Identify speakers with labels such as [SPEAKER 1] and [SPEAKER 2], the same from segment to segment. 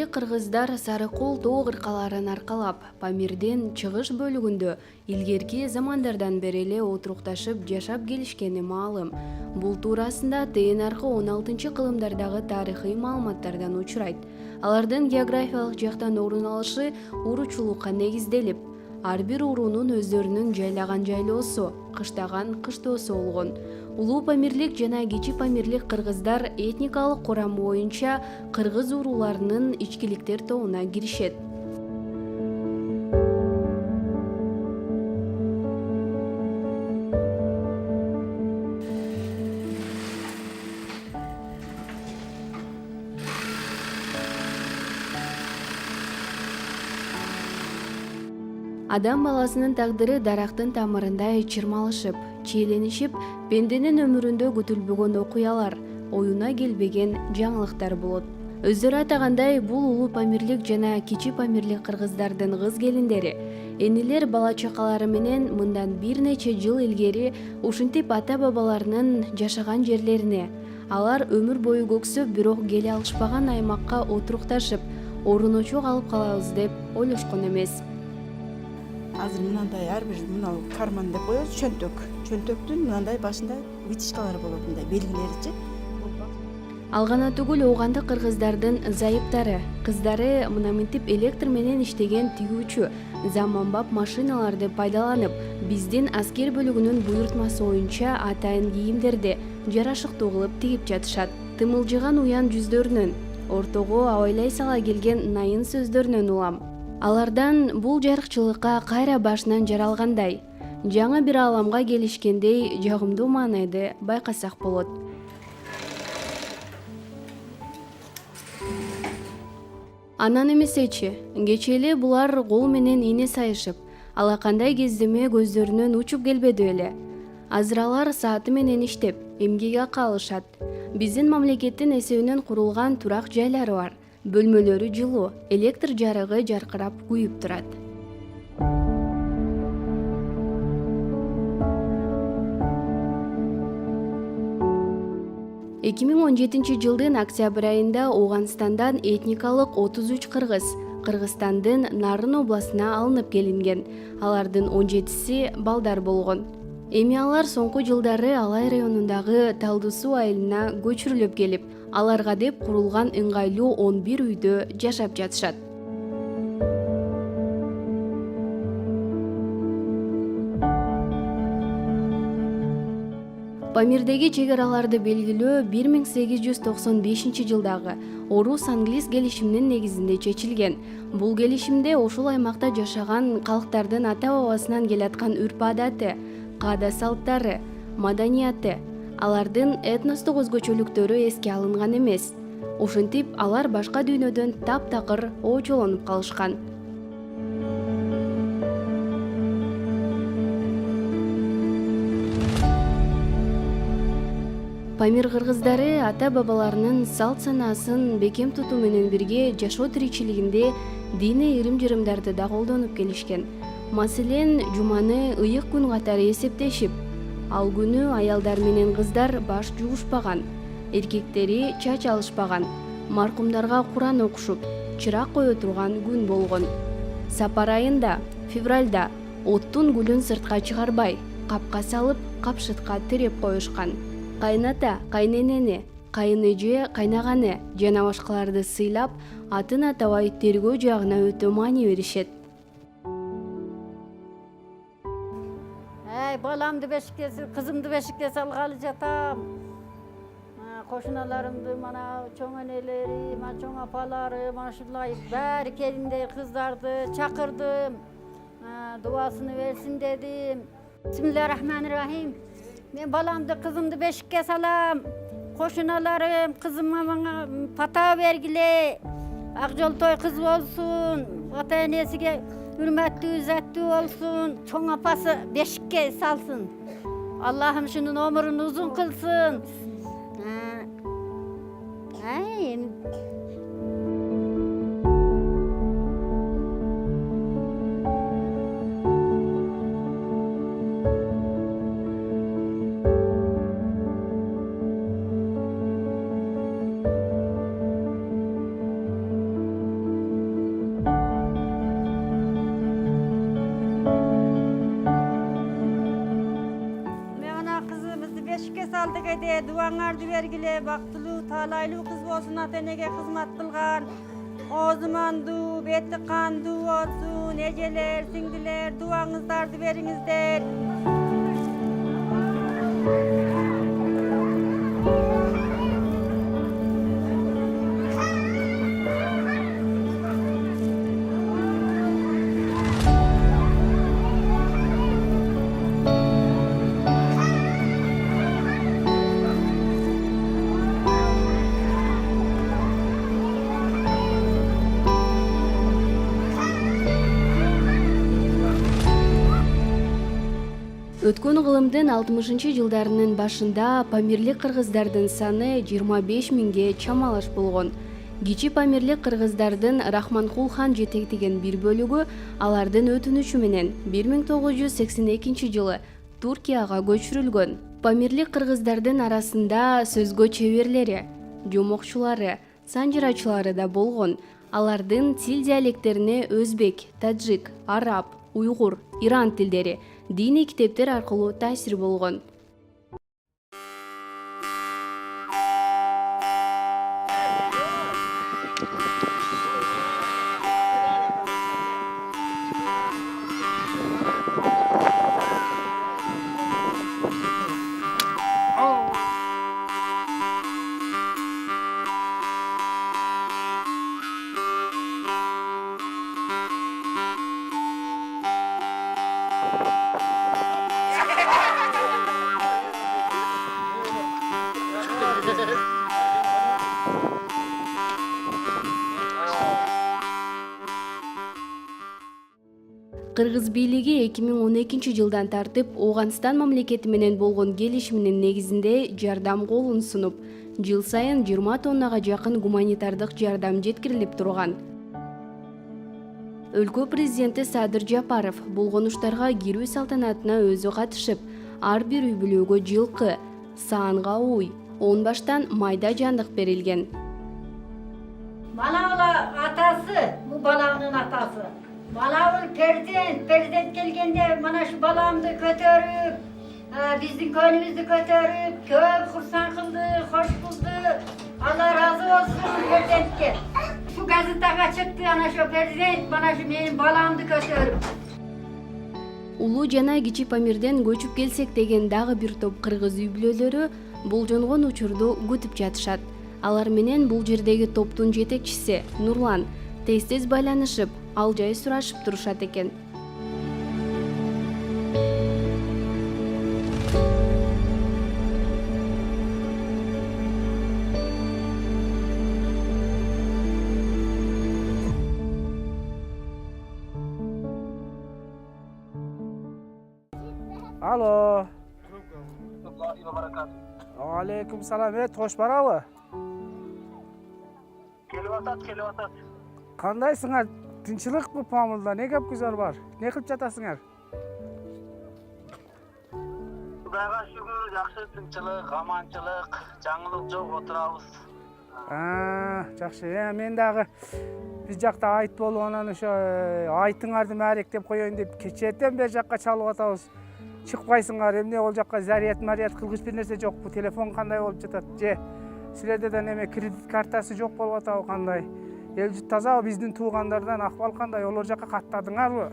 [SPEAKER 1] Памирлик кыргыздар Сарыкул тоо кыркаларын аркалап, Памирдин чыгыш бөлүгүндө илгерки замандардан бери эле отурукташып жашап келишкени маалым. Бул туурасында ТНРК 16-кылымдардагы тарыхый маалыматтардан учурайт. Алардын географиялык жактан орун алышы уруучулукка негизделип, ар бир уруунун өздөрүнүн жайлаган жайлоосу, кыштаган кыштоосу болгон. Улуу Памирлик жана Кичи Памирлик кыргыздар этникалык курамы боюнча кыргыз урууларынын ичкиликтер тобуна киришет. Адам баласынын тагдыры дарактын тамырындай чырмалышып, чиеленишип, пенденин өмүрүндө күтүлбөгөн окуялар, оюна келбеген жаңылыктар болот. Өздөрү атагандай, бул улуу Памирлик жана Кичи Памирлик кыргыздардын кыз келиндери. Энилер бала чакалары менен мындан бир нече жыл илгери ушинтип ата-бабаларынын жашаган жерлерине, алар өмүр бою көксөп, бирок келе алышпаган аймакка отурукташып, орун очок алып калабыз деп ойлошкон эмес.
[SPEAKER 2] Азыр мынандай ар бир мынау карман деп коебуз, чөнтөктүн мынандай башында вытяжкалары болот, мындай белгилеричи.
[SPEAKER 1] Ал гана түгүл, оогандык кыргыздардын зайыптары, кыздары мына мынтип электр менен иштеген тигүүчү, заманбап машиналарды пайдаланып, биздин аскер бөлүгүнүн буйртмасы боюнча атайын кийимдерди жарашыктуу кылып тигип жатышат. Тымылжыган уян жүздөрүнөн, ортого абайлай сала келген найын сөздөрүнөн улам. Алардан бул жарыкчылыкка кайра башынан жаралгандай, жаңы бир ааламга келишкендей жагымдуу маанайды байкасак болот. Анан эмесечи, кечээ эле булар кол менен ийне сайышып, алакандай кездеме көздөрүнөн учуп келбеди беле. Азыр алар сааты менен иштеп, эмгек акы алышат. Биздин мамлекеттин эсебинен курулган турак жайлары бар. Бөлмөлөрү жылуу, электр жарыгы жаркырап күйүп турат. Эки миң 17 жылдын октябрь айында Ооганстандан этникалык 33 кыргыз Кыргызстандын Нарын областына алынып келинген. Алардын 17си балдар болгон. Эми алар соңку жылдары Алай районундагы Талды суу айылына көчүрүлүп келип, аларга деп курулган ыңгайлуу 11 үйдө жашап жатышат. Памирдеги чек араларды белгилөө 1895 жылдагы Орус-Англис келишиминин негизинде чечилген. Бул келишимде ошол аймакта жашаган калктардын ата-бабасынан келаткан үрп-адаты, каада-салттары, маданияты, алардын этностук өзгөчөлүктөрү эске алынган эмес. Ушинтип алар башка дүйнөдөн таптакыр оочолонуп калышкан. Памир кыргыздары ата-бабаларынын салт санаасын бекем тутуу менен бирге жашоо тиричилигинде диний ырым-жырымдарды да колдонуп келишкен. Маселен, жуманы ыйык күн катары эсептешип, ал күнү аялдар менен кыздар баш жуушпаган, эркектери чач алышпаган, маркумдарга Куран окушуп, чырак кое турган күн болгон. Сапар айында, февралда, оттун гүлүн сыртка чыгарбай, капка салып, капшытка тиреп коюшкан. Кайната, кайненени, кайын эже, кайнаганы жана башкаларды сыйлап, атын атабай тергөө жагына өтө маани беришет.
[SPEAKER 3] Balamdı beşikte, kızımdı beşikte salgalı jatam. Koşunalarımdı, mana çoğun eneleri, mana çoğun apaları, mana şulay bari kelinde kızlardı, çakırdım. Duasını versin dedim. Bismillahirrahmanirrahim. Ben balamdı, kızımdı beşikte salam. Koşunalarım, kızıma bana pata vergile. Akjol toy kız olsun, ata enesige hürmetli, izzetli olsun, çoğun apası beşikке salsın. Allah'ım şunun ömrünü uzun kılsın. бергеде дуаңарды бергиле, бактылуу, таалайлуу кыз болсун, ата энеге кызмат кылган. Озумандуу, бети кандуу болсун, эжелер, сиңдилер, дуаңыздарды бериңиздер.
[SPEAKER 1] Өткөн кылымдын 60-жылдарынын башында памирлик кыргыздардын саны 25 миңге чамалаш болгон. Кичи памирлик кыргыздардын Рахманкул хан жетектеген бир бөлүгү алардын өтүнүчү менен 1982 жылы Туркияга көчүрүлгөн. Памирлик кыргыздардын арасында сөзгө чеберлери, жомокчулары, санжырачылары да болгон. Алардын тил диалекттерине өзбек, таджик, араб, уйгур, иран тилдери диний китептер аркылуу таасир болгон. Кыргыз бийлиги 2012 жылдан тартып Ооганстан мамлекети менен болгон келишиминин негизинде жардам колун сунуп, жыл сайын 20 тоннага жакын гуманитардык жардам жеткирилип турган. Өлкө президенти Садыр Жапаров болгонуштарга кирүү салтанатына өзү катышып, ар бир үй бүлөгө жылкы, саанга уй, 10 баштан майда жандык берилген.
[SPEAKER 3] Балаңла атасы, bu balağının atası. Balağın prezident gelgende mana şu balağımdı kötörüp, bizdin könlümüzdü kötörüp, köp kursan kıldı, hoş buldu. Allah razı olsun prezidentke. Şu gazeteye çıktı ana şu prezident bana şu benim balağımdı kötörüp.
[SPEAKER 1] Улуу жана Кичи Памирден көчүп келсек деген дагы бир топ кыргыз үй бүлөлөрү болжонгон учурду күтүп жатышат. Алар менен бул жердеги топтун жетекчиси Нурлан тез байланышып, ал жай сурашып турушат экен.
[SPEAKER 4] Alo. Aleyküm selam. Hoş barabı?
[SPEAKER 5] Келип атат.
[SPEAKER 4] Кандайсыңар? Тынчылык мы Памылда? Не кеп күзөр бар? Не кылып жатасыңар?
[SPEAKER 5] Кудайга шүгүр, жакшы тынчылык, аманчылык, жаңылык жок, отурабыз.
[SPEAKER 4] Жакшы. Мен дагы биз жакта айт болуп анан ошо айтыңарды мааректеп коеюн деп кечээден бери жакка чалып атабыз. Чыкпайсыңар, эмне ол жакка зарият кылгыч бир нерсе жокпу? Телефон кандай болуп жатат? Же силерде да неме кредит картасы жок болуп атабы кандай? Эл жут тазабы? Биздин туугандардан акыбал кандай? Олор жакка каттадыңарбы?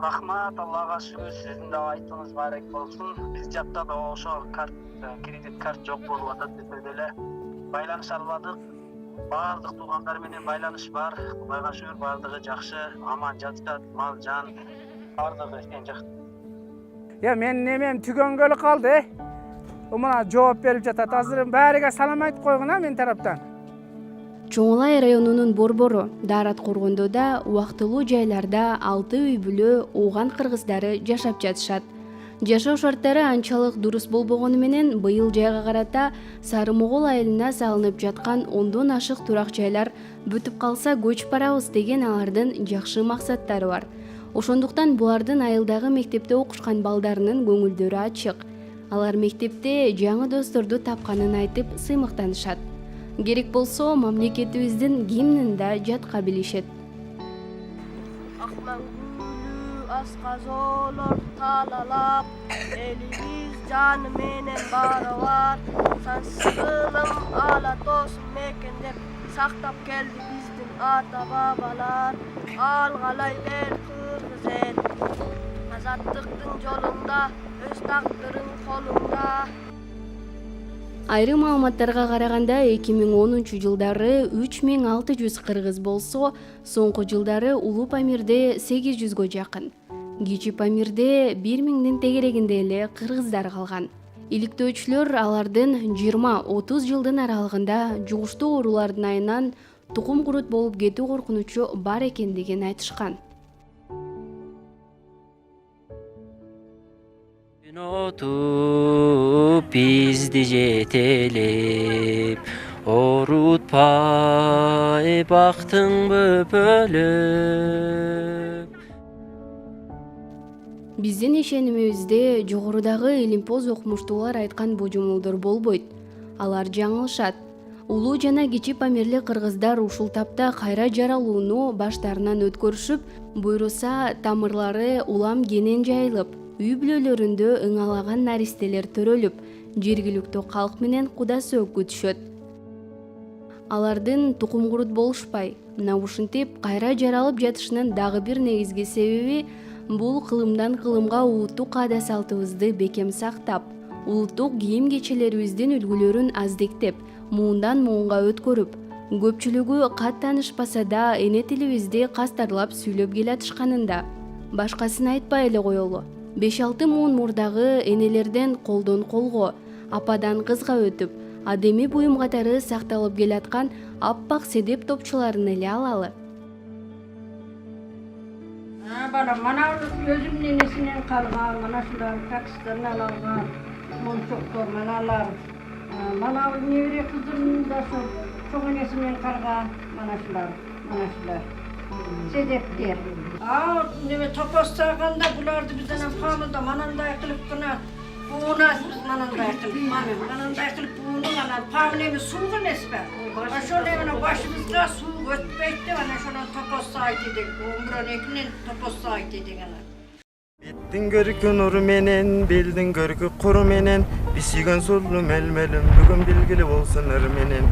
[SPEAKER 5] Рахмат, Аллага шүгүр, сиздин да айтыңыз барек болсун. Биз жакта да ошо кредит карт жок болуп атат десе деле байланыша албадык. Баардык туугандар менен байланыш бар. Кудайга шүгүр, баардыгы жакшы, аман жатышат, мал жан баардыгы эң жакшы.
[SPEAKER 4] Мен немем түгөнгөлү калды. Мына жооп берип жатат. Азыр баарыга салам айтып койгуна мен тараптан.
[SPEAKER 1] Чоңулай районунун борбору Дарат Коргондода убактылуу жайларда 6 үй бүлө ооган кыргыздары жашап жатышат. Жашоо шарттары анчалык дурус болбогону менен быйыл жайга карата Сары Могол айылына салынып жаткан 10дон ашык турак жайлар бүтүп калса көчүп барабыз деген алардын жакшы максаттары бар. Ошондуктан булардын айылдагы мектепте окушкан балдарынын көңүлдөрү ачык. Алар мектепте жаңы досторду тапканын айтып сыймыктанышат. Керек болсо мамлекетибиздин гимнин да жатка билишет.
[SPEAKER 6] асказолор талалап, элибиз жаны менен бары бар. Сансызылым ала тосын мекендеп, сактап келди биздин ата бабалар. Алгалай бер кыргыз эл, азаттыктын жолунда, өз тагдырың колуңда.
[SPEAKER 1] Айрым маалыматтарга караганда 2010-жылдары 3600 кыргыз болсо, соңку жылдары Улуу Памирде 800гө жакын. Кичи Памирде 1000дин тегерегинде эле кыргыздар калган. Иликтөөчүлөр алардын 20-30 жылдын аралыгында жугуштуу оорулардын айынан тукум курут болуп кетүү коркунучу бар экендигин айтышкан.
[SPEAKER 7] Отуп бизди жетелеп, орутпай бактың бөпөлөп.
[SPEAKER 1] Биздин ишенимибизде жогорудагы илимпоз окумуштуулар айткан божомолдор болбойт. Алар жаңылышат. Улуу жана кичи Памирле кыргыздар ушул тапта кайра жаралууну баштарынан өткөрүшүп, буйруса тамырлары улам кенен жайылып, үй бүлөлөрүндө ыңалаган наристелер төрөлүп, жергиликтүү калк менен куда сөөк күтүшөт. Алардын тукум курут болушпай, мына ушинтип кайра жаралып жатышынын дагы бир негизги себеби бул кылымдан кылымга улуттук каада салтыбызды бекем сактап, улуттук кийим кечелерибиздин үлгүлөрүн аздектеп, муундан муунга өткөрүп, көпчүлүгү кат таанышпаса да эне тилибизди кастарлап сүйлөп келатышканында. Башкасын айтпай эле коелу. 5-6 муун мурдагы энелерден колдон колго, ападан кызга өтүп, адеми буюм катары сакталып келаткан аппак седеп топчуларын эле алалы.
[SPEAKER 3] Балам, mana özümün nesinen kalgan, mana şular Pakistan'dan algan, monçoktор manalar. Mana nevre kızımın da çok nesinen kalgan, mana şular. Sedepler. Neve topostaganda bulardı bizden afamında mananday kılıp kına buğunas biz mananday kılıp buğunu mana pamnemi suğu nesbe. Şöyle mana başımızda suğu ötmekte mana şuna topostay dedik. Umran ekinin topostay dedik ana.
[SPEAKER 8] Bittің көркі нұры менен, белдің көркі құры менен, бисиген сұлы мәлмәлім, бүгін білгілі болсын ыр менен.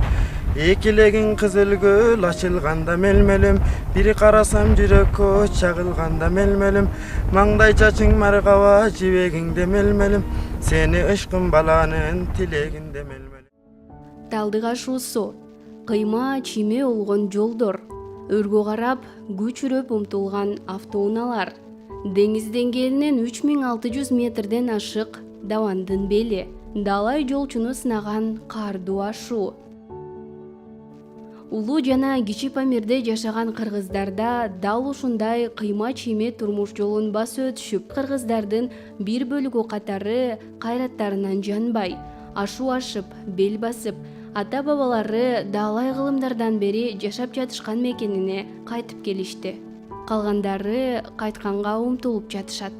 [SPEAKER 8] Екілегін қызыл гүл ашылғанда мәлмәлім, бірі қарасам жүрек көз шағылғанда мәлмәлім, маңдай чачың марғава жібегіңде мәлмәлім, сені ұшқын баланың тілегінде мәлмәлім.
[SPEAKER 1] Талдыга шуусу, кыйма чиме олгон жолдор, өргө карап күч үрөп умтулган автоунаалар, деңиз деңгээлинен 3600 метрден ашык Давандын бели, далай жолчуну сынаган кардуу ашуу. Улуу жана кичи Памирде жашаган кыргыздарда дал ушундай кыйма чийме турмуш жолун басып өтүшүп, кыргыздардын бир бөлүгү катары кайраттарынан жанбай, ашуу ашып, бел басып, ата бабалары далай кылымдардан бери жашап жатышкан мекенине кайтып келишти. Калгандары кайтканга умтулуп жатышат.